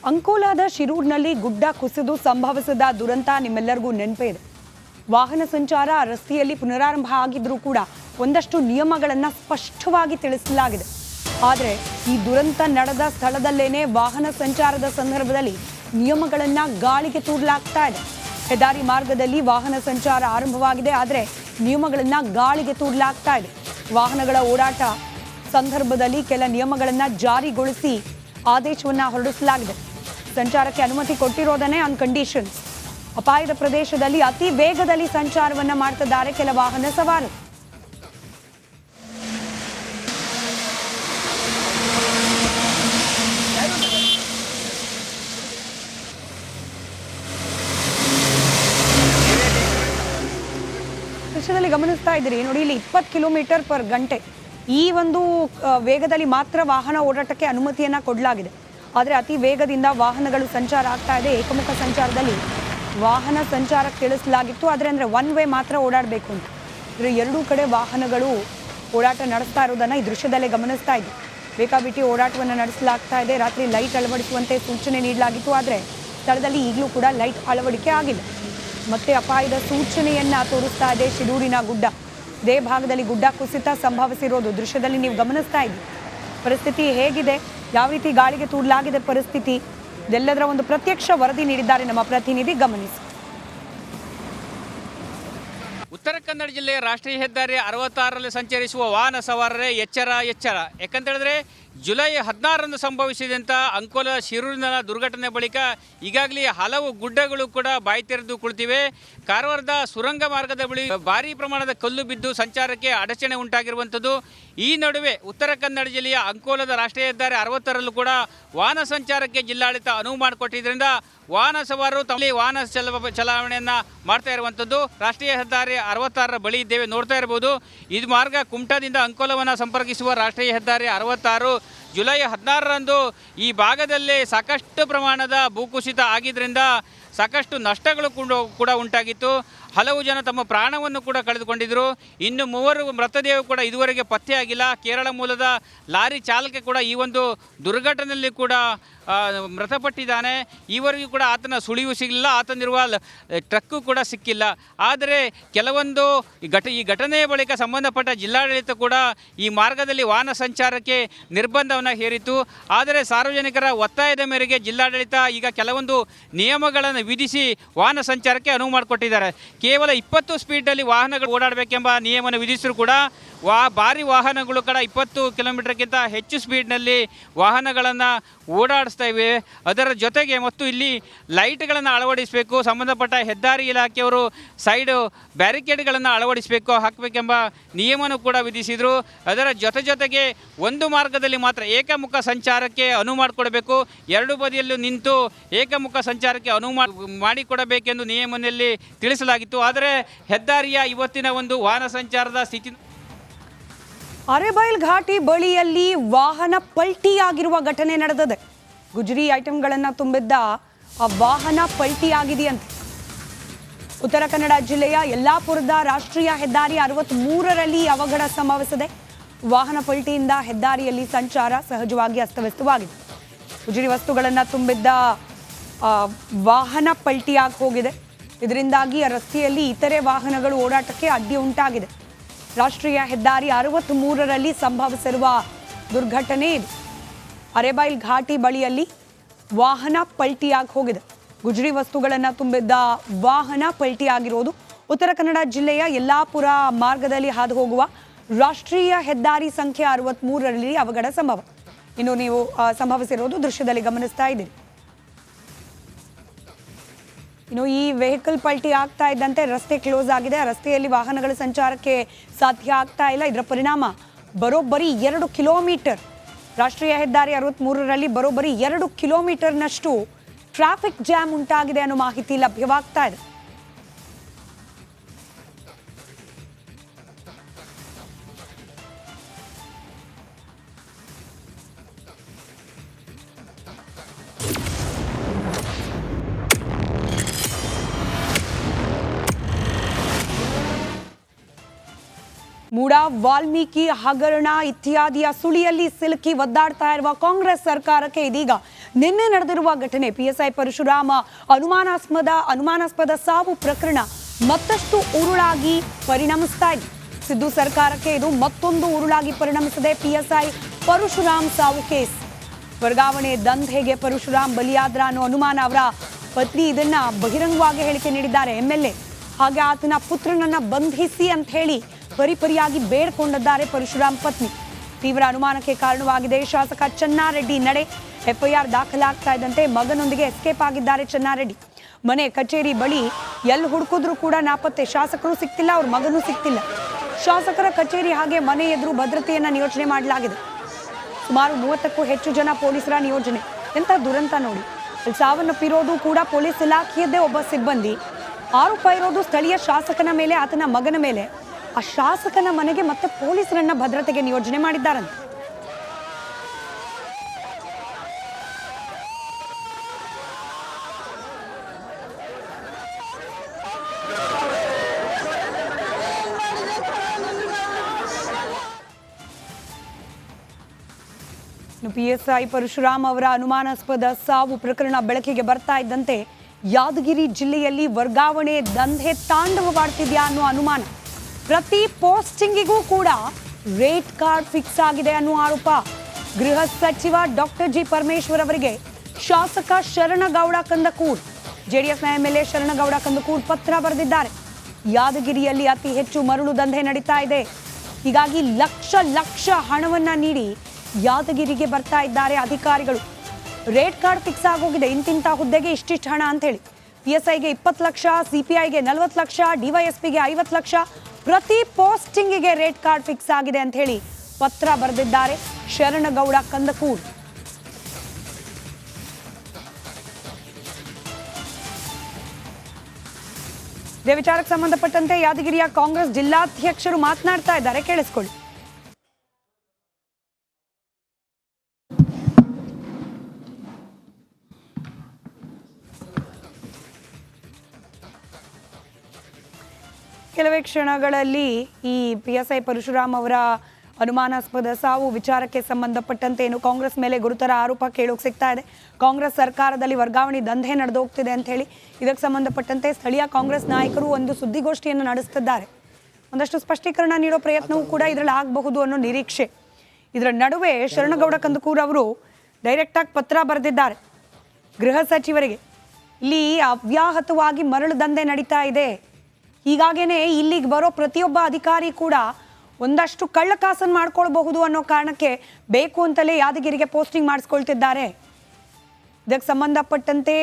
ಅಂಕೋಲಾದ ಶಿರೂರಿನಲ್ಲಿ ಗುಡ್ಡ ಕುಸಿದು ಸಂಭವಿಸಿದ ದುರಂತ ನಿಮ್ಮೆಲ್ಲರಿಗೂ ನೆನಪೇ ಇದೆ. ವಾಹನ ಸಂಚಾರ ರಸ್ತೆಯಲ್ಲಿ ಪುನರಾರಂಭ ಆಗಿದ್ರೂ ಕೂಡ ಒಂದಷ್ಟು ನಿಯಮಗಳನ್ನು ಸ್ಪಷ್ಟವಾಗಿ ತಿಳಿಸಲಾಗಿದೆ. ಆದರೆ ಈ ದುರಂತ ನಡೆದ ಸ್ಥಳದಲ್ಲೇನೆ ವಾಹನ ಸಂಚಾರದ ಸಂದರ್ಭದಲ್ಲಿ ನಿಯಮಗಳನ್ನು ಗಾಳಿಗೆ ತೂರಲಾಗ್ತಾ ಇದೆ. ಹೆದ್ದಾರಿ ಮಾರ್ಗದಲ್ಲಿ ವಾಹನ ಸಂಚಾರ ಆರಂಭವಾಗಿದೆ, ಆದರೆ ನಿಯಮಗಳನ್ನು ಗಾಳಿಗೆ ತೂರಲಾಗ್ತಾ ಇದೆ. ವಾಹನಗಳ ಓಡಾಟ ಸಂದರ್ಭದಲ್ಲಿ ಕೆಲ ನಿಯಮಗಳನ್ನು ಜಾರಿಗೊಳಿಸಿ ಆದೇಶವನ್ನು ಹೊರಡಿಸಲಾಗಿದೆ. ಸಂಚಾರಕ್ಕೆ ಅನುಮತಿ ಕೊಟ್ಟಿರೋದನ್ನೇ ಆನ್ ಕಂಡೀಷನ್ಸ್. ಅಪಾಯದ ಪ್ರದೇಶದಲ್ಲಿ ಅತಿ ವೇಗದಲ್ಲಿ ಸಂಚಾರವನ್ನ ಮಾಡ್ತಿದ್ದಾರೆ ಕೆಲ ವಾಹನ ಸವಾರರು. ದೃಶ್ಯದಲ್ಲಿ ಗಮನಿಸ್ತಾ ಇದ್ದೀರಿ ನೋಡಿ, ಇಲ್ಲಿ 20 ಕಿಲೋಮೀಟರ್ ಪರ್ ಗಂಟೆ ಈ ಒಂದು ವೇಗದಲ್ಲಿ ಮಾತ್ರ ವಾಹನ ಓಡಾಟಕ್ಕೆ ಅನುಮತಿಯನ್ನ ಕೊಡಲಾಗಿದೆ. ಆದರೆ ಅತಿ ವೇಗದಿಂದ ವಾಹನಗಳು ಸಂಚಾರ ಆಗ್ತಾ ಇದೆ. ಏಕಮುಖ ಸಂಚಾರದಲ್ಲಿ ವಾಹನ ಸಂಚಾರಕ್ಕೆ ತಿಳಿಸಲಾಗಿತ್ತು, ಆದರೆ ಅಂದರೆ ಒನ್ ವೇ ಮಾತ್ರ ಓಡಾಡಬೇಕು ಅಂತ. ಅಂದರೆ ಎರಡೂ ಕಡೆ ವಾಹನಗಳು ಓಡಾಟ ನಡೆಸ್ತಾ ಇರೋದನ್ನು ಈ ದೃಶ್ಯದಲ್ಲೇ ಗಮನಿಸ್ತಾ ಇದ್ವಿ. ಬೇಕಾಬಿಟ್ಟಿ ಓಡಾಟವನ್ನು ನಡೆಸಲಾಗ್ತಾ ಇದೆ. ರಾತ್ರಿ ಲೈಟ್ ಅಳವಡಿಸುವಂತೆ ಸೂಚನೆ ನೀಡಲಾಗಿತ್ತು, ಆದರೆ ಸ್ಥಳದಲ್ಲಿ ಈಗಲೂ ಕೂಡ ಲೈಟ್ ಅಳವಡಿಕೆ ಆಗಿಲ್ಲ. ಮತ್ತೆ ಅಪಾಯದ ಸೂಚನೆಯನ್ನು ತೋರಿಸ್ತಾ ಇದೆ ಶಿರೂರಿನ ಗುಡ್ಡ. ಇದೇ ಭಾಗದಲ್ಲಿ ಗುಡ್ಡ ಕುಸಿತ ಸಂಭವಿಸಿರೋದು ದೃಶ್ಯದಲ್ಲಿ ನೀವು ಗಮನಿಸ್ತಾ ಇದ್ದೀವಿ. ಪರಿಸ್ಥಿತಿ ಹೇಗಿದೆ, ಯಾವ ರೀತಿ ಗಾಳಿಗೆ ತೂರಲಾಗಿದೆ ಪರಿಸ್ಥಿತಿ, ಇದೆಲ್ಲದರ ಒಂದು ಪ್ರತ್ಯಕ್ಷ ವರದಿ ನೀಡಿದ್ದಾರೆ ನಮ್ಮ ಪ್ರತಿನಿಧಿ. ಗಮನಿಸಿ. ಉತ್ತರ ಕನ್ನಡ ಜಿಲ್ಲೆಯ ರಾಷ್ಟ್ರೀಯ ಹೆದ್ದಾರಿ 66ರಲ್ಲಿ ಸಂಚರಿಸುವ ವಾಹನ ಸವಾರರೇ ಎಚ್ಚರ. ಯಾಕಂತ ಹೇಳಿದ್ರೆ ಜುಲೈ 16ರಂದು ಸಂಭವಿಸಿದಂಥ ಅಂಕೋಲ ಶಿರೂರಿನ ದುರ್ಘಟನೆ ಬಳಿಕ ಈಗಾಗಲೇ ಹಲವು ಗುಡ್ಡಗಳು ಕೂಡ ಬಾಯಿ ತೆರೆದು ಕುಳಿತಿವೆ. ಕಾರವಾರದ ಸುರಂಗ ಮಾರ್ಗದ ಬಳಿ ಭಾರೀ ಪ್ರಮಾಣದ ಕಲ್ಲು ಬಿದ್ದು ಸಂಚಾರಕ್ಕೆ ಅಡಚಣೆ ಉಂಟಾಗಿರುವಂಥದ್ದು. ಈ ನಡುವೆ ಉತ್ತರ ಕನ್ನಡ ಜಿಲ್ಲೆಯ ಅಂಕೋಲದ ರಾಷ್ಟ್ರೀಯ ಹೆದ್ದಾರಿ 60ರಲ್ಲೂ ಕೂಡ ವಾಹನ ಸಂಚಾರಕ್ಕೆ ಜಿಲ್ಲಾಡಳಿತ ಅನುವು ಮಾಡಿಕೊಟ್ಟಿದ್ದರಿಂದ ವಾಹನ ಸವಾರರು ತಮ್ಮ ವಾಹನ ಚಲಾವಣೆಯನ್ನು ಮಾಡ್ತಾ ಇರುವಂಥದ್ದು. ರಾಷ್ಟ್ರೀಯ ಹೆದ್ದಾರಿ 66ರ ಬಳಿ ಇದ್ದೇವೆ, ನೋಡ್ತಾ ಇರ್ಬೋದು. ಇದು ಮಾರ್ಗ ಕುಮಟಾದಿಂದ ಅಂಕೋಲವನ್ನು ಸಂಪರ್ಕಿಸುವ ರಾಷ್ಟ್ರೀಯ ಹೆದ್ದಾರಿ 66 ಜುಲೈ 16ರಂದು ಈ ಭಾಗದಲ್ಲಿ ಸಾಕಷ್ಟು ಪ್ರಮಾಣದ ಭೂಕುಸಿತ ಆಗಿದ್ದರಿಂದ ಸಾಕಷ್ಟು ನಷ್ಟಗಳು ಕೂಡ ಉಂಟಾಗಿತ್ತು. ಹಲವು ಜನ ತಮ್ಮ ಪ್ರಾಣವನ್ನು ಕೂಡ ಕಳೆದುಕೊಂಡಿದ್ದರು. ಇನ್ನು 3 ಮೃತದೇಹ ಕೂಡ ಇದುವರೆಗೆ ಪತ್ತೆಯಾಗಿಲ್ಲ. ಕೇರಳ ಮೂಲದ ಲಾರಿ ಚಾಲಕ ಕೂಡ ಈ ಒಂದು ದುರ್ಘಟನೆಯಲ್ಲಿ ಕೂಡ ಮೃತಪಟ್ಟಿದ್ದಾನೆ. ಈವರೆಗೂ ಕೂಡ ಆತನ ಸುಳಿವು ಸಿಗಲಿಲ್ಲ, ಆತನಿರುವ ಟ್ರಕ್ಕು ಕೂಡ ಸಿಕ್ಕಿಲ್ಲ. ಆದರೆ ಕೆಲವೊಂದು ಈ ಘಟನೆಯ ಬಳಿಕ ಸಂಬಂಧಪಟ್ಟ ಜಿಲ್ಲಾಡಳಿತ ಕೂಡ ಈ ಮಾರ್ಗದಲ್ಲಿ ವಾಹನ ಸಂಚಾರಕ್ಕೆ ನಿರ್ಬಂಧವನ್ನು ಹೇರಿತು. ಆದರೆ ಸಾರ್ವಜನಿಕರ ಒತ್ತಾಯದ ಮೇರೆಗೆ ಜಿಲ್ಲಾಡಳಿತ ಈಗ ಕೆಲವೊಂದು ನಿಯಮಗಳನ್ನು ವಿಧಿಸಿ ವಾಹನ ಸಂಚಾರಕ್ಕೆ ಅನುವು ಮಾಡಿಕೊಟ್ಟಿದ್ದಾರೆ. ಕೇವಲ 20 ಸ್ಪೀಡಲ್ಲಿ ವಾಹನಗಳು ಓಡಾಡಬೇಕೆಂಬ ನಿಯಮವನ್ನು ವಿಧಿಸಿದ್ರು ಕೂಡ ಭಾರಿ ವಾಹನಗಳು ಕೂಡ 20 ಕಿಲೋಮೀಟರ್ಗಿಂತ ಹೆಚ್ಚು ಸ್ಪೀಡ್ನಲ್ಲಿ ವಾಹನಗಳನ್ನು ಓಡಾಡಿಸ್ತಾ ಇವೆ. ಅದರ ಜೊತೆಗೆ ಮತ್ತು ಇಲ್ಲಿ ಲೈಟ್ಗಳನ್ನು ಅಳವಡಿಸಬೇಕು, ಸಂಬಂಧಪಟ್ಟ ಹೆದ್ದಾರಿ ಇಲಾಖೆಯವರು ಸೈಡು ಬ್ಯಾರಿಕೇಡ್ಗಳನ್ನು ಹಾಕಬೇಕೆಂಬ ನಿಯಮನೂ ಕೂಡ ವಿಧಿಸಿದರು. ಅದರ ಜೊತೆಗೆ ಒಂದು ಮಾರ್ಗದಲ್ಲಿ ಮಾತ್ರ ಏಕಮುಖ ಸಂಚಾರಕ್ಕೆ ಅನುವು ಮಾಡಿಕೊಡಬೇಕು, ಎರಡು ಬದಿಯಲ್ಲೂ ನಿಂತು ಏಕಮುಖ ಸಂಚಾರಕ್ಕೆ ಅನುವು ಮಾಡಿಕೊಡಬೇಕೆಂದು ನಿಯಮದಲ್ಲಿ ತಿಳಿಸಲಾಗಿತ್ತು. ಆದರೆ ಹೆದ್ದಾರಿಯ ಇವತ್ತಿನ ಒಂದು ವಾಹನ ಸಂಚಾರದ ಸ್ಥಿತಿ ಅರೆಬೈಲ್ ಘಾಟಿ ಬಳಿಯಲ್ಲಿ ವಾಹನ ಪಲ್ಟಿಯಾಗಿರುವ ಘಟನೆ ನಡೆದಿದೆ. ಗುಜರಿ ಐಟಮ್ಗಳನ್ನು ತುಂಬಿದ್ದ ಆ ವಾಹನ ಪಲ್ಟಿಯಾಗಿದೆಯಂತೆ. ಉತ್ತರ ಕನ್ನಡ ಜಿಲ್ಲೆಯ ಯಲ್ಲಾಪುರದ ರಾಷ್ಟ್ರೀಯ ಹೆದ್ದಾರಿ 63ರಲ್ಲಿ ಅವಘಡ ಸಂಭವಿಸಿದೆ. ವಾಹನ ಪಲ್ಟಿಯಿಂದ ಹೆದ್ದಾರಿಯಲ್ಲಿ ಸಂಚಾರ ಸಹಜವಾಗಿ ಅಸ್ತವ್ಯಸ್ತವಾಗಿದೆ. ಗುಜರಿ ವಸ್ತುಗಳನ್ನು ತುಂಬಿದ್ದ ವಾಹನ ಪಲ್ಟಿಯಾಗಿ ಹೋಗಿದೆ. ಇದರಿಂದಾಗಿ ಆ ರಸ್ತೆಯಲ್ಲಿ ಇತರೆ ವಾಹನಗಳು ಓಡಾಟಕ್ಕೆ ಅಡ್ಡಿ ಉಂಟಾಗಿದೆ. ರಾಷ್ಟ್ರೀಯ ಹೆದ್ದಾರಿ 63ರಲ್ಲಿ ಸಂಭವಿಸಿರುವ ದುರ್ಘಟನೆ ಇದು. ಅರೆಬೈಲ್ ಘಾಟಿ ಬಳಿಯಲ್ಲಿ ವಾಹನ ಪಲ್ಟಿಯಾಗಿ ಹೋಗಿದೆ. ಗುಜರಿ ವಸ್ತುಗಳನ್ನು ತುಂಬಿದ್ದ ವಾಹನ ಪಲ್ಟಿಯಾಗಿರೋದು ಉತ್ತರ ಕನ್ನಡ ಜಿಲ್ಲೆಯ ಯಲ್ಲಾಪುರ ಮಾರ್ಗದಲ್ಲಿ ಹಾದು ಹೋಗುವ ರಾಷ್ಟ್ರೀಯ ಹೆದ್ದಾರಿ ಸಂಖ್ಯೆ 63ರಲ್ಲಿ ಅವಘಡ ಸಂಭವ. ಇನ್ನು ನೀವು ಸಂಭವಿಸಿರೋದು ದೃಶ್ಯದಲ್ಲಿ ಗಮನಿಸ್ತಾ ಇದ್ದೀರಿ. ಇನ್ನು ಈ ವೆಹಿಕಲ್ ಪಲ್ಟಿ ಆಗ್ತಾ ಇದ್ದಂತೆ ರಸ್ತೆ ಕ್ಲೋಸ್ ಆಗಿದೆ. ರಸ್ತೆಯಲ್ಲಿ ವಾಹನಗಳ ಸಂಚಾರಕ್ಕೆ ಸಾಧ್ಯ ಆಗ್ತಾ ಇಲ್ಲ. ಇದರ ಪರಿಣಾಮ ಬರೋಬ್ಬರಿ 2 ಕಿಲೋಮೀಟರ್ ರಾಷ್ಟ್ರೀಯ ಹೆದ್ದಾರಿ 63ರಲ್ಲಿ ಬರೋಬ್ಬರಿ 2 ಕಿಲೋಮೀಟರ್ನಷ್ಟು ಟ್ರಾಫಿಕ್ ಜಾಮ್ ಉಂಟಾಗಿದೆ ಅನ್ನೋ ಮಾಹಿತಿ ಲಭ್ಯವಾಗ್ತಾ ಇದೆ. ಮೂಡಾ ವಾಲ್ಮೀಕಿ ಹಗರಣ ಇತ್ಯಾದಿಯ ಸುಳಿಯಲ್ಲಿ ಸಿಲುಕಿ ಒದ್ದಾಡ್ತಾ ಇರುವ ಕಾಂಗ್ರೆಸ್ ಸರ್ಕಾರಕ್ಕೆ ಇದೀಗ ನಿನ್ನೆ ನಡೆದಿರುವ ಘಟನೆ PSI ಪರಶುರಾಮ ಅನುಮಾನಾಸ್ಪದ ಸಾವು ಪ್ರಕರಣ ಮತ್ತಷ್ಟು ಉರುಳಾಗಿ ಪರಿಣಮಿಸ್ತಾ ಇದೆ. ಸಿದ್ದು ಸರ್ಕಾರಕ್ಕೆ ಇದು ಮತ್ತೊಂದು ಉರುಳಾಗಿ ಪರಿಣಮಿಸಿದೆ. PSI ಪರಶುರಾಮ್ ಸಾವು ಕೇಸ್ ವರ್ಗಾವಣೆ ದಂಧೆಗೆ ಪರಶುರಾಮ್ ಬಲಿಯಾದ್ರ ಅನ್ನೋ ಅನುಮಾನ. ಅವರ ಪತ್ನಿ ಇದನ್ನ ಬಹಿರಂಗವಾಗಿ ಹೇಳಿಕೆ ನೀಡಿದ್ದಾರೆ. MLA ಹಾಗೆ ಆತನ ಪುತ್ರನನ್ನ ಬಂಧಿಸಿ ಅಂತ ಹೇಳಿ ಪರಿಪರಿಯಾಗಿ ಬೇಡ್ಕೊಂಡಿದ್ದಾರೆ ಪರಶುರಾಮ್ ಪತ್ನಿ. ತೀವ್ರ ಅನುಮಾನಕ್ಕೆ ಕಾರಣವಾಗಿದೆ. ಶಾಸಕ ಚೆನ್ನಾರೆಡ್ಡಿ ನಡೆ. FIR ದಾಖಲಾಗ್ತಾ ಇದ್ದಂತೆ ಮಗನೊಂದಿಗೆ ಎಸ್ಕೇಪ್ ಆಗಿದ್ದಾರೆ ಚೆನ್ನಾರೆಡ್ಡಿ. ಮನೆ ಕಚೇರಿ ಬಳಿ ಎಲ್ಲಿ ಹುಡುಕಿದ್ರು ಕೂಡ ನಾಪತ್ತೆ. ಶಾಸಕರು ಸಿಕ್ತಿಲ್ಲ, ಅವ್ರ ಮಗನೂ ಸಿಕ್ತಿಲ್ಲ. ಶಾಸಕರ ಕಚೇರಿ ಹಾಗೆ ಮನೆ ಎದುರು ಭದ್ರತೆಯನ್ನ ನಿಯೋಜನೆ ಮಾಡಲಾಗಿದೆ. ಸುಮಾರು 30ಕ್ಕೂ ಹೆಚ್ಚು ಜನ ಪೊಲೀಸರ ನಿಯೋಜನೆ. ಎಂಥ ದುರಂತ ನೋಡಿ. ಅಲ್ಲಿ ಸಾವನ್ನಪ್ಪಿರೋದು ಕೂಡ ಪೊಲೀಸ್ ಇಲಾಖೆಯದ್ದೇ ಒಬ್ಬ ಸಿಬ್ಬಂದಿ. ಆರೋಪ ಇರೋದು ಸ್ಥಳೀಯ ಶಾಸಕನ ಮೇಲೆ, ಆತನ ಮಗನ ಮೇಲೆ. ಆ ಶಾಸಕನ ಮನೆಗೆ ಮತ್ತೆ ಪೊಲೀಸರನ್ನ ಭದ್ರತೆಗೆ ನಿಯೋಜನೆ ಮಾಡಿದ್ದಾರಂತೆ. PSI ಪರಶುರಾಮ್ ಅವರ ಅನುಮಾನಾಸ್ಪದ ಸಾವು ಪ್ರಕರಣ ಬೆಳಕಿಗೆ ಬರ್ತಾ ಇದ್ದಂತೆ ಯಾದಗಿರಿ ಜಿಲ್ಲೆಯಲ್ಲಿ ವರ್ಗಾವಣೆ ದಂಧೆ ತಾಂಡವವಾಡ್ತಿದ್ಯಾ ಅನ್ನೋ ಅನುಮಾನ. ಪ್ರತಿ ಪೋಸ್ಟಿಂಗಿಗೂ ಕೂಡ ರೇಟ್ ಕಾರ್ಡ್ ಫಿಕ್ಸ್ ಆಗಿದೆ ಅನ್ನೋ ಆರೋಪ. ಗೃಹ ಸಚಿವ ಡಾಕ್ಟರ್ ಜಿ ಪರಮೇಶ್ವರ್ ಅವರಿಗೆ ಶಾಸಕ ಶರಣಗೌಡ ಕಂದಕೂರ್, JDSನ MLA ಶರಣಗೌಡ ಕಂದಕೂರ್ ಪತ್ರ ಬರೆದಿದ್ದಾರೆ. ಯಾದಗಿರಿಯಲ್ಲಿ ಅತಿ ಹೆಚ್ಚು ಮರಳು ದಂಧೆ ನಡೀತಾ ಇದೆ. ಹೀಗಾಗಿ ಲಕ್ಷ ಹಣವನ್ನ ನೀಡಿ ಯಾದಗಿರಿಗೆ ಬರ್ತಾ ಇದ್ದಾರೆ ಅಧಿಕಾರಿಗಳು. ರೇಟ್ ಕಾರ್ಡ್ ಫಿಕ್ಸ್ ಆಗೋಗಿದೆ. ಇಂತಿಂಥ ಹುದ್ದೆಗೆ ಇಷ್ಟಿಷ್ಟು ಹಣ ಅಂತ ಹೇಳಿ. PSIಗೆ 20 ಲಕ್ಷ, CPIಗೆ 40 ಲಕ್ಷ, DYSPಗೆ 50 ಲಕ್ಷ. ಪ್ರತಿ ಪೋಸ್ಟಿಂಗಿಗೆ ರೇಟ್ ಕಾರ್ಡ್ ಫಿಕ್ಸ್ ಆಗಿದೆ ಅಂತ ಹೇಳಿ ಪತ್ರ ಬರೆದಿದ್ದಾರೆ ಶರಣಗೌಡ ಕಂದಕೂರ್. ಇದೇ ವಿಚಾರಕ್ಕೆ ಸಂಬಂಧಪಟ್ಟಂತೆ ಯಾದಗಿರಿಯ ಕಾಂಗ್ರೆಸ್ ಜಿಲ್ಲಾಧ್ಯಕ್ಷರು ಮಾತನಾಡ್ತಾ ಇದ್ದಾರೆ, ಕೇಳಿಸ್ಕೊಳ್ಳಿ. ಕೆಲವೇ ಕ್ಷಣಗಳಲ್ಲಿ ಈ PSI ಪರಶುರಾಮ್ ಅವರ ಅನುಮಾನಾಸ್ಪದ ಸಾವು ವಿಚಾರಕ್ಕೆ ಸಂಬಂಧಪಟ್ಟಂತೆ ಏನು ಕಾಂಗ್ರೆಸ್ ಮೇಲೆ ಗುರುತರ ಆರೋಪ ಕೇಳೋಕೆ ಸಿಗ್ತಾ ಇದೆ. ಕಾಂಗ್ರೆಸ್ ಸರ್ಕಾರದಲ್ಲಿ ವರ್ಗಾವಣೆ ದಂಧೆ ನಡೆದು ಹೋಗ್ತಿದೆ ಅಂತ ಹೇಳಿ ಇದಕ್ಕೆ ಸಂಬಂಧಪಟ್ಟಂತೆ ಸ್ಥಳೀಯ ಕಾಂಗ್ರೆಸ್ ನಾಯಕರು ಒಂದು ಸುದ್ದಿಗೋಷ್ಠಿಯನ್ನು ನಡೆಸುತ್ತಿದ್ದಾರೆ. ಒಂದಷ್ಟು ಸ್ಪಷ್ಟೀಕರಣ ನೀಡೋ ಪ್ರಯತ್ನವೂ ಕೂಡ ಇದರಲ್ಲಿ ಆಗಬಹುದು ಅನ್ನೋ ನಿರೀಕ್ಷೆ. ಇದರ ನಡುವೆ ಶರಣಗೌಡ ಕಂದಕೂರ್ ಅವರು ಡೈರೆಕ್ಟಾಗಿ ಪತ್ರ ಬರೆದಿದ್ದಾರೆ ಗೃಹ ಸಚಿವರಿಗೆ. ಇಲ್ಲಿ ಅವ್ಯಾಹತವಾಗಿ ಮರಳು ದಂಧೆ ನಡೀತಾ ಇದೆ. ಹೀಗಾಗೇನೆ ಇಲ್ಲಿಗೆ ಬರೋ ಪ್ರತಿಯೊಬ್ಬ ಅಧಿಕಾರಿ ಕೂಡ ಒಂದಷ್ಟು ಕಳ್ಳಕಾಸನ್ನು ಮಾಡ್ಕೊಳ್ಬಹುದು ಅನ್ನೋ ಕಾರಣಕ್ಕೆ ಬೇಕು ಅಂತಲೇ ಯಾದಗಿರಿಗೆ ಪೋಸ್ಟಿಂಗ್ ಮಾಡಿಸ್ಕೊಳ್ತಿದ್ದಾರೆ. ಇದಕ್ಕೆ ಸಂಬಂಧಪಟ್ಟಂತೆ